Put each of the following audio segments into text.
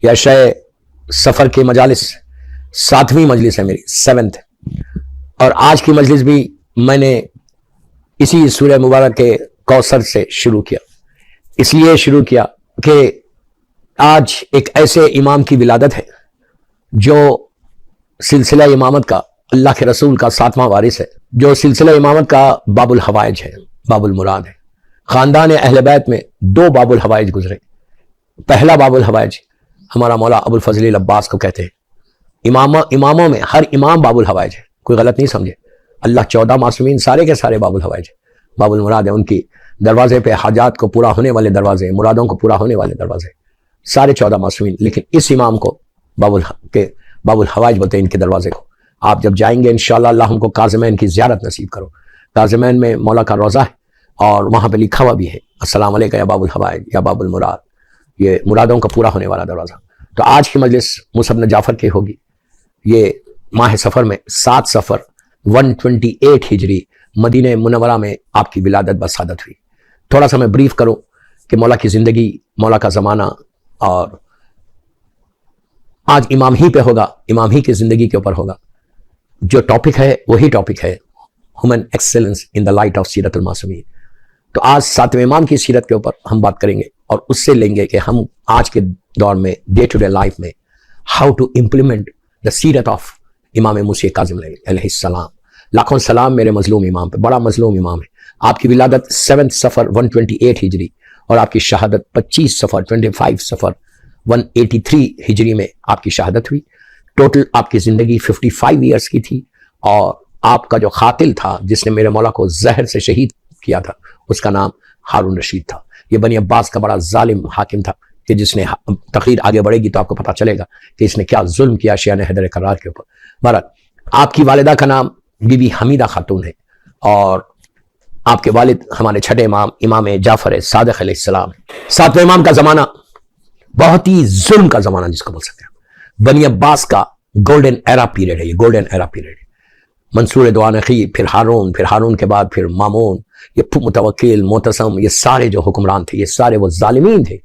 या शय सफर के मजालिस 7वीं मजलिस है मेरी, 7th। और आज की मजलिस भी मैंने इसी सूरह मुबारक के कौसर से शुरू किया। इसलिए शुरू किया कि आज एक ऐसे इमाम की विलादत है जो सिलसिला इमामत का, अल्लाह के रसूल का 7वां वारिस है, जो सिलसिला इमामत का बाबुल हवाइज है, बाबुल मुराद है। खानदान अहले बैत में 2 बाबुल हवाइज गुजरे। पहला बाबुल हवाइज हमारा मौला अबुल फजल अब्बास को कहते हैं। इमामों में हर इमाम बाबुल हवाइज है, कोई गलत नहीं समझे। अल्लाह 14 मासूमीन सारे के सारे बाबुल हवाइज है, बाबुल मुराद है। उनकी दरवाजे पे हाजात को पूरा होने वाले दरवाजे, मुरादों को पूरा होने वाले दरवाजे, सारे 14 मासूमीन। लेकिन इस इमाम को बाबुल हवाइज बोलते हैं इनके दरवाजे को। आप जब जाएंगे इंशाअल्लाह, अल्लाह हमको काज़िमैन की ज़ियारत नसीब करो। काज़िमैन में मौला का रोज़ा है और वहाँ पे लिखा हुआ भी है अस्सलाम अलैका या बाबुल हवाइज या बाबुल मुराद, ये मुरादों का पूरा होने वाला दरवाज़ा। तो आज की मजलिस मुसअब बिन जाफर की होगी। ये माह सफ़र में 7 सफ़र 128 हिजरी मदीने मुनव्वरा में आपकी विलादत बसादत हुई। थोड़ा सा मैं ब्रीफ करूं कि मौला की ज़िंदगी, मौला का ज़माना, और आज इमाम ही पे होगा, इमाम ही की ज़िंदगी के ऊपर होगा। जो टॉपिक है वही टॉपिक है, human excellence in the light of सीरतुल मासूमीन। तो आज 7वें इमाम की सीरत के ऊपर हम बात करेंगे और उससे लेंगे कि हम आज के दौर में डे टू डे लाइफ में हाउ टू इम्प्लीमेंट द सीरत ऑफ इमाम मूसा काज़िम अलैहिस्सलाम। लाखों सलाम मेरे मजलूम इमाम पे, बड़ा मजलूम इमाम है। आपकी विलादत 7 सफ़र 128 हिजरी और आपकी शहादत 25 सफ़र 25 सफ़र 183 हिजरी में आपकी शहादत हुई। टोटल आपकी ज़िंदगी 55 ईयर्स की थी। और आपका जो खातिल था, जिसने मेरे मौला को जहर से शहीद किया था, उसका नाम हारून रशीद था। ये बनी अब्बास का बड़ा जालिम हाकिम था कि जिसने, तकरीर आगे बढ़ेगी तो आपको पता चलेगा कि इसने क्या जुल्म किया शियान हैदर करार के ऊपर। महाराज, आपकी वालिदा का नाम बीबी हमीदा खातून है और आपके वालिद हमारे छठे इमाम इमाम जाफर सादिक अलैहिस्सलाम। 7वें इमाम का ज़माना बहुत ही जुल्म का ज़माना जिसको बोल सकते हैं। बनी अब्बास का गोल्डन एरा पीरियड है, ये गोल्डन एरा पीरियड है। मंसूर दुआनखी, फिर हारून के बाद फिर मामून, ये मुतवक्किल, मोतसम, ये सारे जो हुक्मरान थे, ये सारे वो जालिमीन थे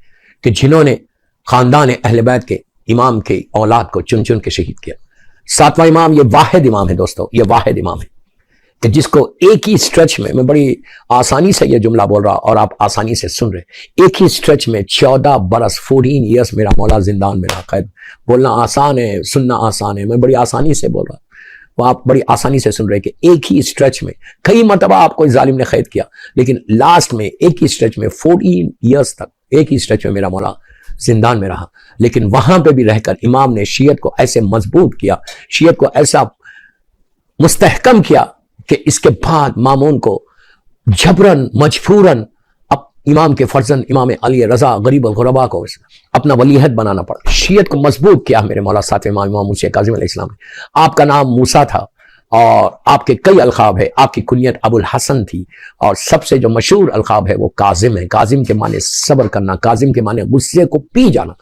कि जिन्होंने खानदान अहले बैत के इमाम के औलाद को चुन चुन के शहीद किया। 7वां इमाम ये वाहिद इमाम है दोस्तों, ये वाहिद इमाम है कि जिसको एक ही स्ट्रेच में, मैं बड़ी आसानी से ये जुमला बोल रहा और आप आसानी से सुन रहे, एक ही स्ट्रेच में 14 बरस 14 ईयर्स मेरा मौला जिंदान में रहा। कैद बोलना आसान है, सुनना आसान है, मैं बड़ी आसानी से बोल रहा, वो आप बड़ी आसानी से सुन रहे कि एक ही स्ट्रेच में कई मरतबा आपको इस जालिम ने कैद किया, लेकिन लास्ट में एक ही स्ट्रेच में 14 ईयर्स तक एक ही स्ट्रेच में मेरा मौला जिंदान में रहा। लेकिन वहां पे भी रहकर इमाम ने शीयत को ऐसे मजबूत किया, शीयत को ऐसा मुस्तहकम किया कि इसके बाद मामून को जबरन मजबूरन अब इमाम के फर्जन इमाम अली रजा गरीब अल गुरबा को अपना वलीहद बनाना पड़ा। शीयत को मजबूत किया मेरे मौला 7वें इमाम मूसा काज़िम अलैहिस्सलाम ने। आपका नाम मूसा था और आपके कई अलखाब है। आपकी कुनियत अबुल हसन थी और सबसे जो मशहूर अलखाब है वो काजिम है। काजिम के माने सब्र करना, काजिम के माने गुस्से को पी जाना,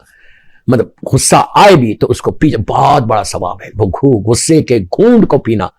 मतलब गुस्सा आए भी तो उसको पी, बहुत बड़ा सवाब है वो गुस्से के घूंट को पीना,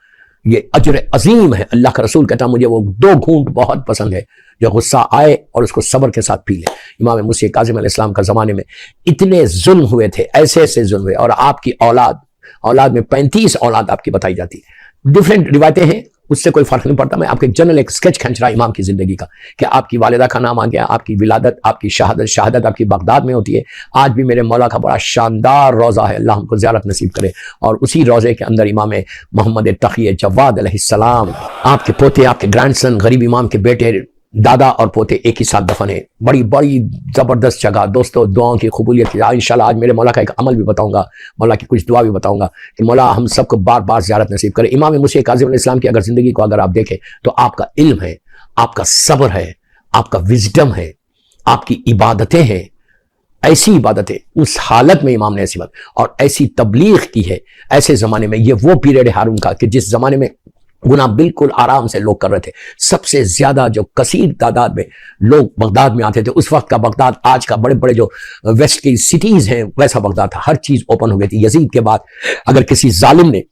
ये अजर अजीम है। अल्लाह का रसूल कहता मुझे वो 2 घूंट बहुत पसंद है, जो गुस्सा आए और उसको सब्र के साथ पी ले। इमाम मूसा काज़िम अलैहिस्सलाम का जमाने में इतने जुल्म हुए थे, ऐसे ऐसे जुल्म हुए, और आपकी औलाद में 35 औलाद आपकी बताई जाती है। डिफरेंट रिवायतें हैं, उससे कोई फर्क नहीं पड़ता। मैं आपके जनरल एक स्केच खींच रहा इमाम की जिंदगी का कि आपकी वालिदा का नाम आ गया, आपकी विलादत, आपकी शहादत आपकी बगदाद में होती है। आज भी मेरे मौला का बड़ा शानदार रोज़ा है, अल्लाह हमको ज़ियारत नसीब करे। और उसी रोज़े के अंदर इमाम मोहम्मद तक़ी जवाद अलैहिस्सलाम, आपके पोते, आपके ग्रैंडसन, गरीब इमाम के बेटे, दादा और पोते एक ही साथ दफन है। बड़ी बड़ी जबरदस्त जगह दोस्तों, दुआओं की कबूलियत की। इंशाल्लाह आज मेरे मौला का एक अमल भी बताऊंगा, मौला की कुछ दुआ भी बताऊंगा कि मौला हम सबको बार बार ज़ियारत नसीब करे। इमाम मूसा काज़िम अलैहिस्सलाम की अगर जिंदगी को अगर आप देखें तो आपका इल्म है, आपका सब्र है, आपका विजडम है, आपकी इबादतें हैं, ऐसी इबादतें उस हालत में इमाम ने ऐसी बात और ऐसी तबलीग की है ऐसे जमाने में। ये वो पीरियड है हारून का कि जिस जमाने में गुनाह बिल्कुल आराम से लोग कर रहे थे। सबसे ज्यादा जो कसीर तादाद में लोग बगदाद में आते थे, उस वक्त का बगदाद आज का बड़े बड़े जो वेस्ट की सिटीज हैं वैसा बगदाद था। हर चीज ओपन हो गई थी। यजीद के बाद अगर किसी जालिम ने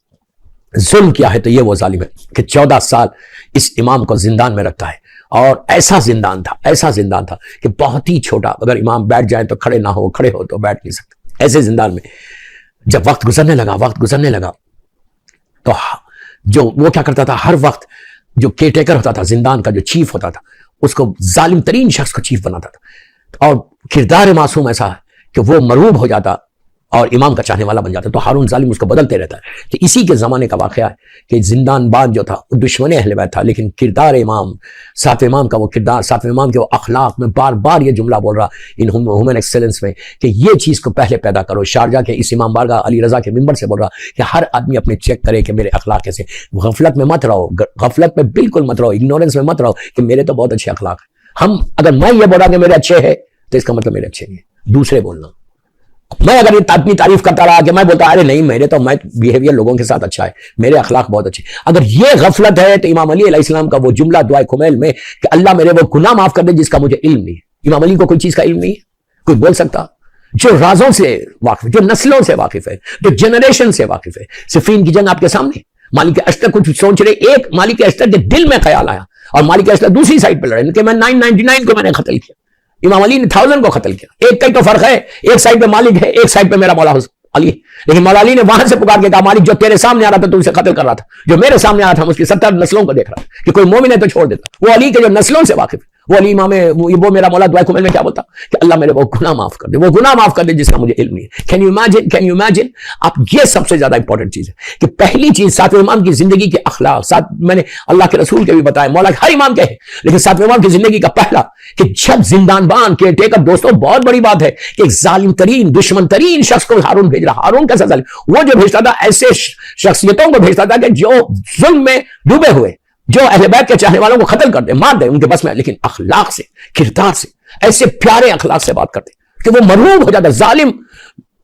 जुल्म किया है तो ये वो जालिम है कि 14 साल इस इमाम को जिंदान में रखता है। और ऐसा जिंदान था कि बहुत ही छोटा, अगर इमाम बैठ जाए तो खड़े ना हो, खड़े हो तो बैठ नहीं सकते। ऐसे जिंदान में जब वक्त गुजरने लगा तो जो वो क्या करता था, हर वक्त जो केयरटेकर होता था, जिंदान का जो चीफ होता था, उसको जालिम तरीन शख्स को चीफ बनाता था। और किरदार मासूम ऐसा है कि वो मरूब हो जाता और इमाम का चाहने वाला बन जाता। तो हारून जालिम उसको बदलते रहता है। कि इसी के जमाने का वाकया है कि जिंदान बाद जो था वो दुश्मन अहले बैत था, लेकिन किरदार इमाम, सातवें इमाम का वो किरदार, सातवें इमाम के वो अखलाक, में बार बार ये जुमला बोल रहा इन ह्यूमन एक्सेलेंस में कि ये चीज को पहले पैदा करो। शारजा के इस इमाम बारगाह अली रजा के मिंबर से बोल रहा कि हर आदमी अपने चेक करे कि मेरे अखलाक कैसे। गफलत में मत रहो, गफलत में बिल्कुल मत रहो, इग्नोरेंस में मत रहो कि मेरे तो बहुत अच्छे अखलाक है। हम अगर मैं ये बोल रहा कि मेरे अच्छे है तो इसका मतलब मेरे अच्छे नहीं है। दूसरे बोलना, मैं अगर अपनी तारीफ करता रहा कि मैं बोलता अरे नहीं मेरे तो, मैं बिहेवियर लोगों के साथ अच्छा है, मेरे अखलाक बहुत अच्छे, अगर ये गफलत है तो इमाम अली अलैहिस्सलाम का वो जुमला दुआए खुमैल में कि अल्लाह मेरे वो गुनाह माफ कर दे जिसका मुझे इल्म नहीं है। इमाम अली को कोई चीज का इल्म नहीं है, कोई बोल सकता? जो राजों से वाकिफ, जो नस्लों से वाकिफ है, जो जनरेशन से वाकिफ है। सिफीन की जंग आपके सामने, मालिक अशतर कुछ सोच रहे, एक मालिक अशतर के दिल में ख्याल आया और मालिक अशतर दूसरी साइड पर लड़े कि मैं 999 को मैंने कत्ल किया, इमाम अली ने 1000 को कत्ल किया। एक कई तो फर्क है, एक साइड पे मालिक है, एक साइड पे मेरा मौला अली। लेकिन मौला अली ने वहां से पुकार के कहा मालिक जो तेरे सामने आ रहा था तू उसे कत्ल कर रहा था, जो मेरे सामने आ रहा था उसकी 70 नस्लों को देख रहा था कि कोई मोमिन है तो छोड़ देता। वो अली के जो नस्लों से वाकिफ, वो अली इमाम, वो मेरा मौला दुआ खुमैल में क्या बोलता कि अल्लाह मेरे वो गुनाह माफ कर दे, वो गुनाह माफ कर दे जिसका मुझे इल्म नहीं है। Can you imagine? आप, ये सबसे ज्यादा इंपॉर्टेंट चीज है कि पहली चीज सातवें इमाम की जिंदगी के अखलाक, साथ मैंने अल्लाह के रसूल के भी बताया, मौला हर इमाम के है, लेकिन सातवें इमाम की जिंदगी का पहला कि जब जिंदान बान के टेकअप, दोस्तों बहुत बड़ी बात है कि एक जालिम तरीन, दुश्मन तरीन शख्स को हारून भेज रहा। हारून कैसा जालिम? वो जो भेजता था ऐसे शख्सियतों को भेजता था कि जो जुल्म में डूबे हुए, जो अहले बैत के चाहने वालों को कत्ल कर दे, मार दे, उनके बस में, लेकिन अखलाक से, किरदार से, ऐसे प्यारे अखलाक से बात करते कि वो मरूब हो जाता। जालिम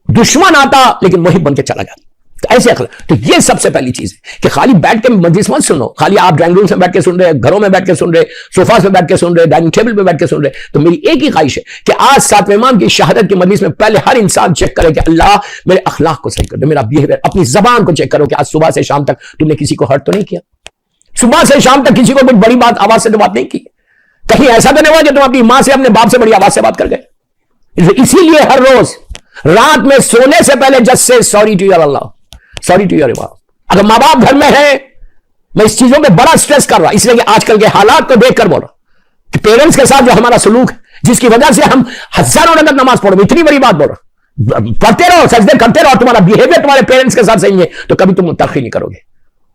दुश्मन आता लेकिन वही बन के चला जाता। तो ऐसे अखलाक, तो ये सबसे पहली चीज है कि खाली बैठ के मजलिस मत सुनो, खाली आप ड्राइंग रूम में बैठ के सुन रहे, घरों में बैठ के सुन रहे, सोफा पे बैठ के सुन रहे, डाइनिंग टेबल पे बैठ के सुन रहे। तो मेरी एक ही ख्वाहिश है कि आज सातवें इमाम की शहादत की मजलिस में पहले हर इंसान चेक करे कि अल्लाह मेरे अखलाक को सही कर दे, मेरा बिहेवियर, अपनी जबान को चेक करो कि आज सुबह से शाम तक तुमने किसी को हर्ट तो नहीं किया, सुबह से शाम तक किसी को कुछ बड़ी बात आवाज से तो बात नहीं की, कहीं ऐसा तो नहीं हुआ कि तुम अपनी मां से, अपने बाप से बड़ी आवाज से बात कर गए। इसीलिए हर रोज रात में सोने से पहले जस्ट से sorry to your Allah, sorry to your imam. अगर मां बाप घर में है, मैं इस चीजों में बड़ा स्ट्रेस कर रहा, इसलिए कि आजकल के हालात को देखकर बोल रहा कि पेरेंट्स के साथ जो हमारा सलूक है, जिसकी वजह से हम हजारों रकत नमाज पढ़ रहे, इतनी बड़ी बात बोल रहा, पढ़ते रहो, सजदे करते रहो, तुम्हारा बिहेवियर तुम्हारे पेरेंट्स के साथ सही है तो कभी तुम तरक्की नहीं करोगे,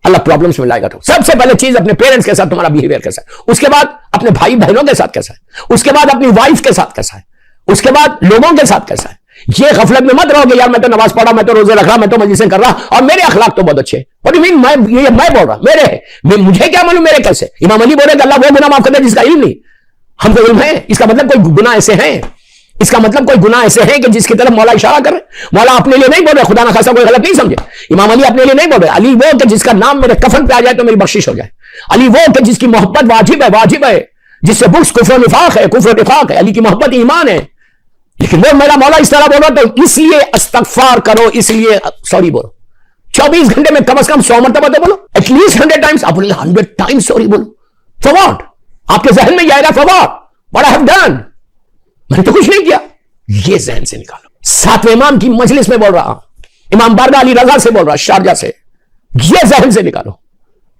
अल्लाह प्रॉब्लम्स में लाएगा। तो सबसे पहले चीज अपने पेरेंट्स के साथ तुम्हारा बिहेवियर कैसा है, उसके बाद अपने भाई बहनों के साथ कैसा है, उसके बाद अपनी वाइफ के साथ कैसा है, उसके बाद लोगों के साथ कैसा है। ये गफलत में मत रहोगे यार मैं तो नमाज पढ़ा, मैं तो रोजे रख रहा, मैं तो मजलिसें कर रहा और मेरे अखलाक तो बहुत अच्छे। What do you mean? मैं बोल रहा मेरे है, मुझे क्या मालूम मेरे कैसे? इमाम अली बोले अल्लाह वो गुनाह माफ कर दे जिसका इल्म नहीं, हमको इल्म है। इसका मतलब कोई गुनाह ऐसे हैं, इसका मतलब कोई गुनाह ऐसे हैं कि जिसकी तरफ मौला इशारा कर रहे। मौला अपने लिए नहीं बोल रहे, खुदा ना खासा कोई गलत नहीं समझे। इमाम अली अपने लिए नहीं बोल रहे। अली वो कि जिसका नाम मेरे कफन पे आ जाए तो मेरी बख्शिश हो जाए। अली वो कि जिसकी मोहब्बत वाजिब है, जिससे बुग़्ज़ कुफ्र निफाक है, कुफ्र निफाक है। अली की मोहब्बत ईमान है। लेकिन वो मेरा मौला इस तरह बोलो तो इसलिए इस्तग़फ़ार करो, इसलिए सॉरी बोलो। 24 घंटे में कम से कम 100 मरतबा तो बोलो, एटलीस्ट 100 टाइम्स। आप 100 टाइम्स सॉरी बोलो। For what? आपके जहन में आएगा for what I have done, मैंने तो कुछ नहीं किया। ये जहन से निकालो। सातवें इमाम की मजलिस में बोल रहा, इमाम बारगाह अली रजा से बोल रहा, शारजा से, ये जहन से निकालो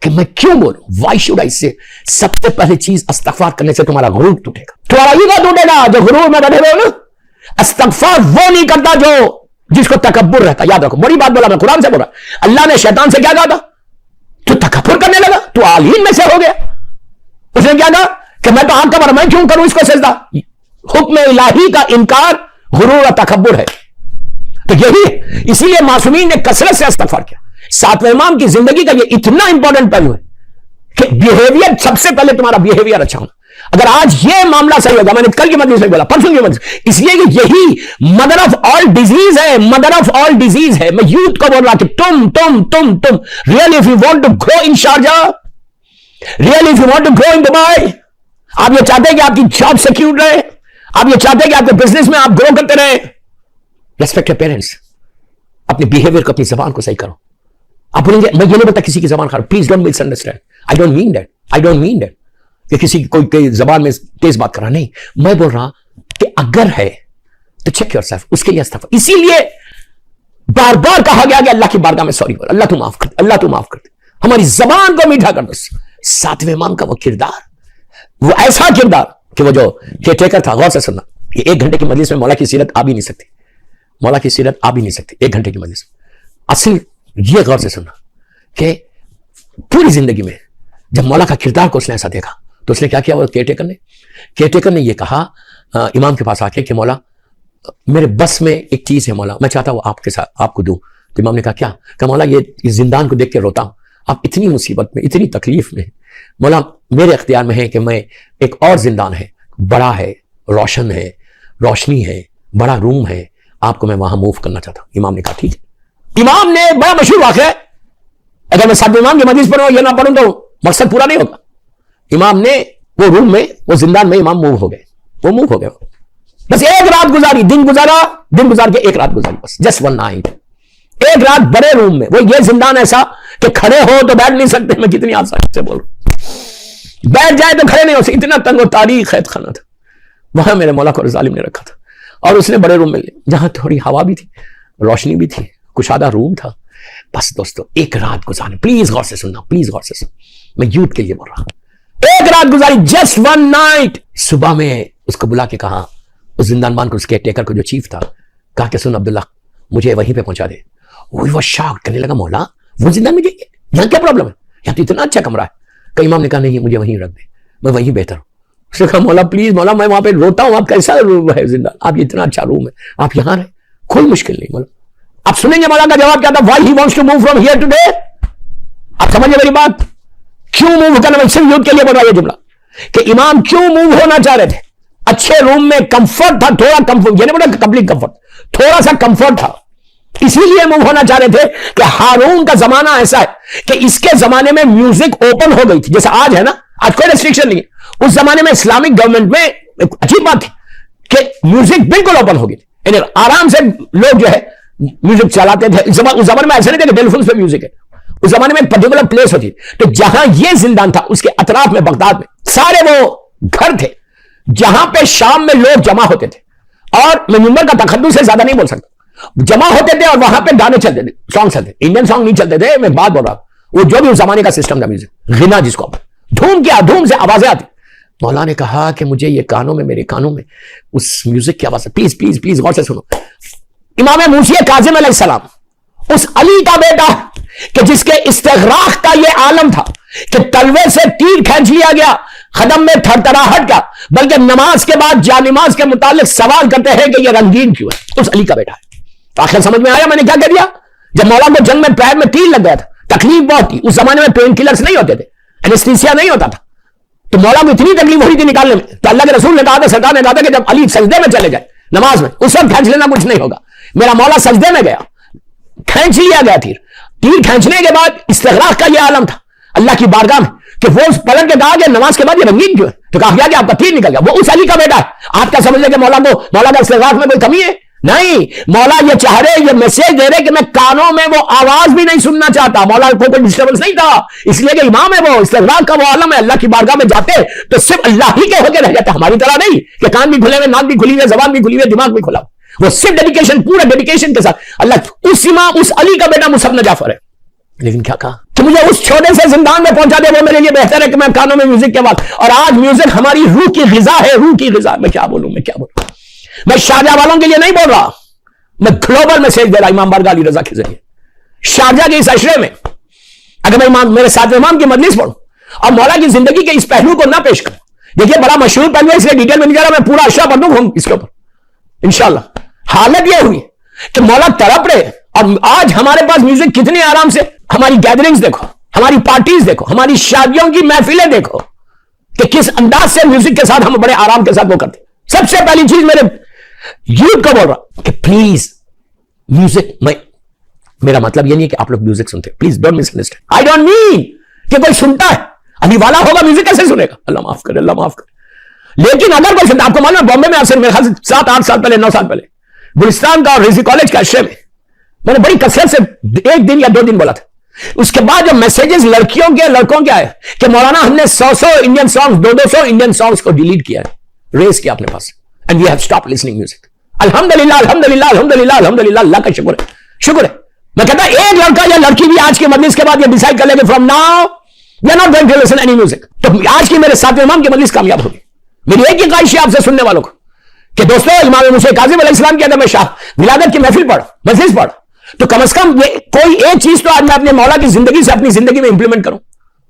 कि मैं क्यों बोलूं, वाई शुड आई से। सबसे पहली चीज इस्तग़फ़ार करने से तुम्हारा गुरूर टूटेगा, तुम्हारा ईगो टूटेगा। जो गुरूर में बैठे हो ना, इस्तग़फ़ार वो नहीं करता जो जिसको तकब्बुर रहता। याद रखो, बड़ी बात बोला, मैं कुरान से बोल रहा। अल्लाह ने शैतान से क्या कहा था? तू तकब्बुर करने लगा, तू आलीन में से हो गया। उसने क्या कहा कि मैं तो आग का, मैं क्यों करूं इसको सजदा। हुक्म इलाही का इनकार गुरूर और तकब्बुर है। तो यही, इसीलिए मासूमीन ने कसरत से इस्तग़फ़ार किया। सातवें इमाम की जिंदगी का ये इतना इंपॉर्टेंट पहलू है कि बिहेवियर, सबसे पहले तुम्हारा बिहेवियर अच्छा होना। अगर आज ये मामला सही होगा, मैंने कल की मजलिस में बोला, परसों की मजलिस, इसलिए कि यही मदर ऑफ ऑल डिजीज है, मदर ऑफ ऑल डिजीज है। मैं यूथ को बोल रहा कि तुम really if you want to grow in Sharjah, really if you want to grow in Dubai, आप ये चाहते हैं कि आपकी जॉब सिक्योर रहे, आप ये चाहते हैं कि आपके बिजनेस में आप ग्रो करते रहे, रेस्पेक्ट योर पेरेंट्स। अपने बिहेवियर को, अपनी जबान को सही करो। आप बोलेंगे मैं ये नहीं बता किसी की जबान खराब, please don't misunderstand, I don't mean that कि किसी की कोई जबान में तेज बात करा, नहीं। मैं बोल रहा कि अगर है तो चेक योरसेल्फ, उसके लिए इस्तिग़फ़ार। इसीलिए बार बार कहा गया कि अल्लाह की बारगाह में सॉरी बोल, अल्लाह तू माफ कर दे, अल्लाह तू माफ कर दे, हमारी जबान को मीठा कर दो। सातवें इमाम का वो किरदार, वो ऐसा किरदार कि वो जो केयरटेकर था, गौर से सुनना, ये 1 घंटे की मजलिस में मौला की सीरत आ भी नहीं सकती, मौला की सीरत आ भी नहीं सकती 1 घंटे की मजलिस में। असल ये गौर से सुनना कि पूरी जिंदगी में जब मौला का किरदार को उसने ऐसा देखा तो उसने क्या किया, वो केयरटेकर ने ये कहा इमाम के पास आके कि मौला मेरे बस में एक चीज है मौला, मैं चाहता हूं आपके साथ आपको दूं। तो इमाम ने कहा क्या? कहा मौला ये इस जिंदान को देख के रोता हूं, आप इतनी मुसीबत में, इतनी तकलीफ में, मौला मेरे इख्तियार में है कि मैं एक और जिंदान है, बड़ा है, रोशन है, रोशनी है, बड़ा रूम है, आपको मैं वहां मूव करना चाहता हूं। इमाम ने कहा ठीक है। इमाम ने बड़ा मशहूर वाक़या है, अगर मैं साथ इमाम की मजलिस पढ़ूं या ना पढ़ूं तो मकसद पूरा नहीं होगा। इमाम ने वो रूम में, वो जिंदान में इमाम मूव हो गए, वो मूव हो गए, बस 1 रात गुजारी, दिन गुजार के 1 रात गुजारी, बस जस्ट 1 नाइट, 1 रात बड़े रूम में। वो ये जिंदान ऐसा कि खड़े हो तो बैठ नहीं सकते, मैं कितनी आसानी से बोल रहा हूं, बैठ जाए तो खड़े नहीं हो सकते, इतना तंग तारीख है खाना था। वहां मेरे मौला को जालिम ने रखा था और उसने बड़े रूम में लिया जहां थोड़ी हवा भी थी, रोशनी भी थी, कुशादा रूम था। बस दोस्तों 1 रात गुजारी, प्लीज गौर से सुनना, प्लीज गौर से सुन, मैं यूथ के लिए बोल रहा हूं। 1 रात गुजारी, जस्ट 1 नाइट। सुबह में उसको बुला के कहा, उस जिंदानबान को, उसके टेकर को जो चीफ था, कहा कि सुन अब्दुल्ला मुझे वहीं पे पहुंचा दे। वो शॉक करने लगा, मौला वो जिंदान में जाइए, यहां क्या प्रॉब्लम है, यहां तो इतना अच्छा कमरा है। कई इमाम ने कहा नहीं मुझे वहीं रख दे, मैं वहीं बेहतर हूं। उसने कहा मौला प्लीज मौला मैं वहां पे रोता हूं, आप कैसा रूम है जिंदा, आप इतना अच्छा रूम है, आप यहां रहे, कोई मुश्किल नहीं। मौला आप सुनेंगे मौला का जवाब क्या था, why he wants to move from here to there. आप समझिए मेरी बात, क्यों मूव करना, मैं सिर्फ यूथ के लिए बोल रहा हूं ये जुमला कि इमाम क्यों मूव होना चाह रहे थे। अच्छे रूम में कंफर्ट था, थोड़ा कंफर्ट, ये नहीं बोला कंप्लीट कंफर्ट, थोड़ा सा कंफर्ट था, इसीलिए मूव होना चाह रहे थे कि हारून का जमाना ऐसा है कि इसके जमाने में म्यूजिक ओपन हो गई थी, जैसे आज है ना, आज कोई रेस्ट्रिक्शन नहीं है। उस जमाने में इस्लामिक गवर्नमेंट में एक अच्छी बात थी कि म्यूजिक बिल्कुल ओपन हो गई थी, यानी आराम से लोग जो है म्यूजिक चलाते थे। उस जमाने में ऐसा नहीं था कि टेलीफोन पे म्यूजिक है, उस जमाने में एक पर्टिकुलर प्लेस होती, तो जहां यह जिंदान था उसके अतराफ में बगदाद में सारे वो घर थे जहां पे शाम में लोग जमा होते थे, और मैं मिंबर का तखद्दुस से ज्यादा नहीं बोल सकता, जमा होते थे और वहां पे गाने चलते थे, सॉन्ग चलते, इंडियन सॉन्ग नहीं चलते थे, मैं बात बोल रहा हूं, वो जो भी उस जमाने का सिस्टम था म्यूजिक, गिना जिसको धूम से आवाजें आती। मौला ने कहा कि मुझे ये कानों में, मेरे कानों में उस म्यूजिक की आवाज है, प्लीज प्लीज प्लीज गौर से सुनो। इमाम मूसी काजिम अलैहिस्सलाम, उस अली का बेटा कि जिसके इस्तिग़राक़ का ये आलम था कि तलवे से तीर खींच लिया गया, कदम में थरथराहट का, बल्कि नमाज के बाद जानिमाज के मुतालिक सवाल करते हैं कि ये रंगीन क्यों है, उस अली का बेटा है। तो आखिर समझ में आया मैंने क्या कर दिया। जब मौला को जंग में पैर में तीर लग गया था, तकलीफ बहुत थी, उस जमाने में पेन किलर्स नहीं होते थे, एनेस्थीसिया नहीं होता था, तो मौला को इतनी तकलीफ हो रही थी निकालने में, तो अल्लाह के रसूल ने कहा था, सरकार ने कहा था कि जब अली सजदे में चले जाए नमाज में, उस वक्त खींच लेना कुछ नहीं होगा। मेरा मौला सजदे में गया, खींच लिया गया तीर खींचने के बाद इस्तिग़राक़ का यह आलम था अल्लाह की बारगाह में कि वो पलट के कहा कि नमाज के बाद ये रंगीन क्यों है, तो कहा गया कि आपका तीर निकल गया, वो उस अली का बेटा है। आप क्या समझ लेंगे मौला का इस्तिग़राक़ में कोई कमी है? नहीं, मौला ये चाह रहे, ये मैसेज दे रहे कि मैं कानों में वो आवाज भी नहीं सुनना चाहता, मौला को कोई डिस्टर्बेंस नहीं था, इसलिए कि इमाम है वो, इस्तिग़राक़ का वो आलम है। अल्लाह की बारगाह में जाते तो सिर्फ अल्लाह ही के होकर रह जाता, हमारी तरह नहीं कि कान भी खुले हुए, नाक भी खुली हुई, जबान भी खुली हुई, दिमाग भी खुला, वो सिर्फ डेडिकेशन, पूरा डेडिकेशन के साथ अल्लाह, उस इमाम, उस अली का बेटा मुसअब बिन जाफर है। लेकिन क्या कहा कि मुझे उस छोटे से जिंदान में पहुंचा दे, वो मेरे लिए बेहतर है कि मैं कानों में म्यूजिक के बाद, और आज म्यूजिक हमारी रूह की ग़िज़ा है, रूह की ग़िज़ा। मैं क्या बोलूं, मैं शारजा वालों के लिए नहीं बोल रहा, मैं ग्लोबल मैसेज दे रहा इमाम बारगाह अली रज़ा के जरिए। शारजा के इस अशरे में अगर मैं मेरे साथ इमाम की मजलिस पढ़ूं और मौला की जिंदगी के इस पहलू को ना पेश करूं, देखिए बड़ा मशहूर पहलू है, इसलिए डिटेल में नहीं जा रहा, मैं पूरा अशरा पढ़ दूं इसके ऊपर इंशाल्लाह। हालत यह हुई कि मौला तड़प रहे, और आज हमारे पास म्यूजिक कितने आराम से, हमारी गैदरिंग्स देखो, हमारी पार्टीज देखो, हमारी शादियों की महफिलें देखो कि किस अंदाज से म्यूजिक के साथ हम बड़े आराम के साथ वो करते। सबसे पहली चीज मेरे यूथ को बोल रहा कि प्लीज म्यूजिक, मेरा मतलब ये नहीं है कि आप लोग म्यूजिक सुनते, please don't misunderstand, I don't mean कि कोई सुनता है, अभी वाला होगा म्यूजिक कैसे सुनेगा, अल्लाह माफ करे, अल्लाह माफ करे। लेकिन अगर कोई सुनता, आपको मालूम है बॉम्बे में आपसे मेरे ख्याल से 7-8 साल पहले, 9 साल पहले, गुलिस्तान का और रिजी कॉलेज का अशरे में मैंने बड़ी कसरत से 1 दिन या 2 दिन बोला था। उसके बाद जो मैसेजेस लड़कियों के लड़कों के आए कि मौलाना हमने 100 इंडियन सॉन्ग्स, 200 इंडियन सॉन्ग्स को डिलीट किया है, रेस किया अपने पास, and we have stop listening music. अल्हम्दुलिल्लाह अल्हम्दुलिल्लाह अल्हम्दुलिल्लाह अल्हम्दुलिल्लाह, अल्लाह का शुक्र है, शुक्र है। मैं कहता एक लड़का या लड़की भी आज के मजलिस के बाद ये डिसाइड कर लेंगे from now we are not going to listen any music, तो आज की मेरे सातवें इमाम की मजलिस कामयाब होगी। मेरी एक ही ख्वाहिश है आपसे सुनने वालों को कि दोस्तों इमाम मूसा काज़िम अलैहिस्सलाम की अदम शाह विलादत की महफिल पढ़, मजलिस पढ़, तो कम से कम ये कोई एक चीज तो आज मैं अपने मौला की जिंदगी से अपनी जिंदगी में इंप्लीमेंट करूं,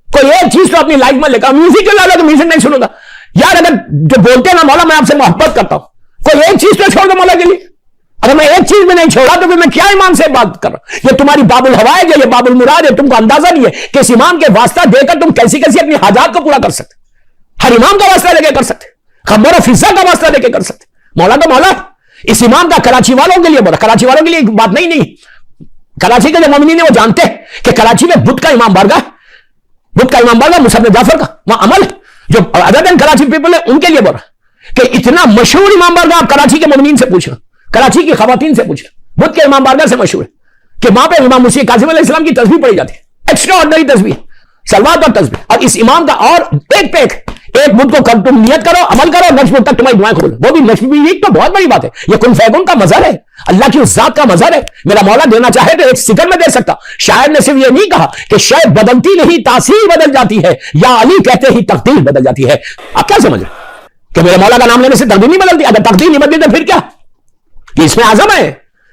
कोई एक चीज तो अपनी लाइफ में लेकर। म्यूजिक के तो म्यूजिक नहीं सुनूंगा यार, अगर जो बोलते हैं ना मौला मैं आपसे मोहब्बत करता हूं, कोई एक चीज तो छोड़ दो मौला के लिए। अगर मैं एक चीज में नहीं छोड़ा तो फिर मैं क्या इमाम से बात कर रहा हूं? ये तुम्हारी बाबुल हवा है, ये बाबुल मुराद है, तुमको अंदाजा नहीं है कि इस इमाम के वास्ता देकर तुम कैसी कैसी अपनी हाजात को पूरा कर सकते, हर इमाम का वास्ता लेके कर सकते, खबर और फिजा का वास्ता लेके कर सकते। मौला तो मौला, इस इमाम का कराची वालों के लिए बोला, कराची वालों के लिए बात नहीं, कराची के जो मोमिनीन है वो जानते हैं कि कराची में बुद्ध का इमाम बारगाह, बुद्ध का इमाम बारगाह मुसअब जाफर का वहां अमल, जो अदर देन कराची पीपल है उनके लिए बोला कि इतना मशहूर इमाम बारगाह आप कराची के मोमिनीन से पूछना, कराची की खवातीन से पूछना, बुद्ध के इमाम बारगाह से मशहूर है कि वहां पे इमाम मूसा काज़िम अलैहिस्सलाम की तस्बीह पढ़ी जाती है, एक्स्ट्रा ऑर्डिनरी तस्बीह, सलवात और तस्बीह। और इस इमाम का और एक पे एक बुद्ध को तुम नियत करो, अमल करो, नेक्स्ट बुद्ध तक तुम्हारी दुआएं कबूल, वो भी नेक्स्ट वीक तो बहुत बड़ी बात है। ये कुन फैकुन का मजहर है, अल्लाह की उस जात का मजहर है। मेरा मौला देना चाहे तो एक सेकंड में दे सकता। शायर ने सिर्फ ये नहीं कहा कि शायद बदलती नहीं तासीर बदल जाती है, या अली कहते ही तकदीर बदल जाती है। आप क्या समझ रहे कि मेरे मौला का नाम लेने से तकदीर नहीं बदलती? अगर तकदीर नहीं बदली तो फिर क्या? कि इसमें आजम है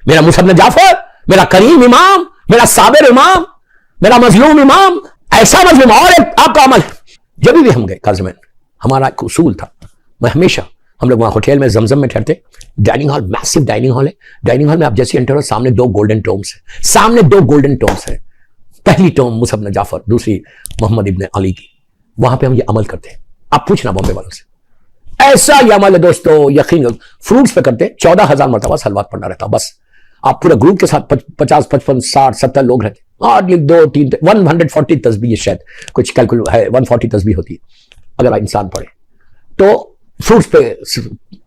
मेरा मुसअब जाफर, मेरा करीम इमाम, मेरा साबिर इमाम, मेरा मजलूम इमाम, ऐसा मजलूम। और आपका अमल, जब भी हम गए काज़िम, हमारा एक उसूल था, मैं हमेशा, हम लोग वहां होटल में जमजम में ठहरते, dining hall, massive dining hall है, डाइनिंग हॉल में आप जैसे एंटर हो सामने दो गोल्डन टोम्स है, सामने दो गोल्डन टोम्स है, पहली टोम मुसअब जाफर, दूसरी मोहम्मद इब्न अली की। वहां पे हम ये अमल करते हैं। आप पूछना बॉम्बे वालों से, ऐसा ये अमल है दोस्तों, यकीन फ्रूट्स पे करते 14,000 मरतबा सलवात पढ़ना रहता। बस आप पूरे ग्रुप के साथ 50, 55, 60, 70 लोग रहते, हार्डली 2, 3, 140 तस्बीह, शायद कुछ कैलकुल है, 140 तस्बीह होती है अगर इंसान पढ़े तो। फ्रूट्स पे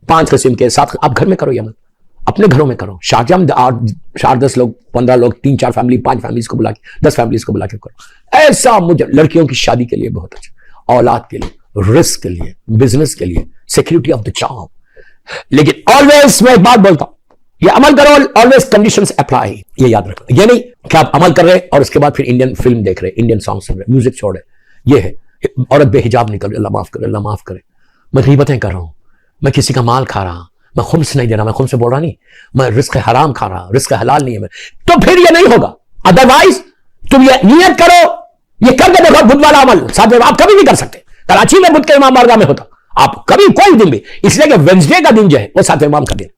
5 किस्म के साथ आप घर में करो, ये अमल अपने घरों में करो। शाहजहां 8, 10 लोग, 15 लोग, 3, 4 फैमिली, 5 फैमिलीज को बुला के, 10 फैमिलीज को बुला के करो। ऐसा मुझे लड़कियों की शादी के लिए बहुत अच्छा, औलाद के लिए, रिस्क के लिए, बिजनेस के लिए, सिक्योरिटी ऑफ द जॉब। लेकिन ऑलवेज मैं एक बात बोलता हूं, ये अमल करो, ऑलवेज कंडीशंस अप्लाई, ये याद रखो। ये नहीं कि आप अमल कर रहे और उसके बाद फिर इंडियन फिल्म देख रहे, इंडियन सॉन्ग सुन रहे, म्यूजिक छोड़ रहे। ये है औरत बेहिजाब निकल रही, अल्लाह माफ करे, अल्लाह माफ करे। मैं गीबतें कर रहा हूं, मैं किसी का माल खा रहा, मैं खुम्स नहीं दे रहा, मैं खुम्स से बोल रहा नहीं, मैं रिस्क हराम खा रहा, रिस्क हलाल नहीं है मैं, तो फिर ये नहीं होगा। अदरवाइज तुम ये नियत करो, ये कर दे देखो बुद्ध वाला अमल, साथ में आप कभी नहीं कर सकते। कराची में बुद्ध के इमाम बारगाह में होता, आप कभी कोई दिन भी, इसलिए कि वेंसडे का दिन जो है वो सातवें इमाम का दिन।